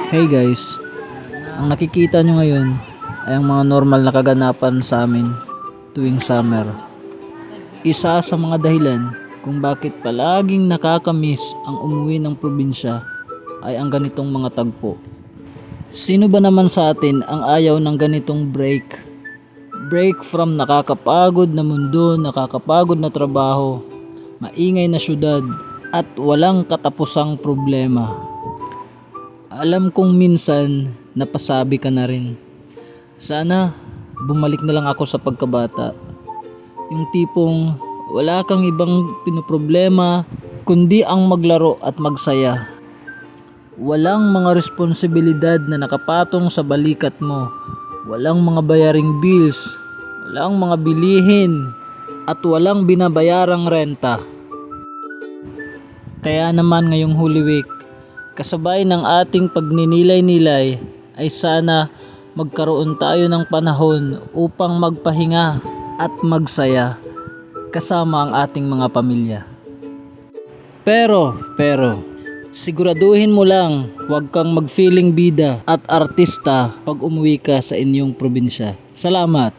Hey guys, ang nakikita nyo ngayon ay ang mga normal na kaganapan sa amin tuwing summer. Isa sa mga dahilan kung bakit palaging nakakamiss ang umuwi ng probinsya ay ang ganitong mga tagpo. Sino ba naman sa atin ang ayaw ng ganitong break? Break from nakakapagod na mundo, nakakapagod na trabaho, maingay na syudad at walang katapusang problema. Alam kong minsan napasabi ka na rin. Sana bumalik na lang ako sa pagkabata. Yung tipong wala kang ibang pinoproblema kundi ang maglaro at magsaya. Walang mga responsibilidad na nakapatong sa balikat mo. Walang mga bayaring bills, walang mga bilihin, at walang binabayarang renta. Kaya naman ngayong Holy Week, kasabay ng ating pagninilay-nilay ay sana magkaroon tayo ng panahon upang magpahinga at magsaya kasama ang ating mga pamilya. Pero, siguraduhin mo lang huwag kang mag-feeling bida at artista pag umuwi ka sa inyong probinsya. Salamat!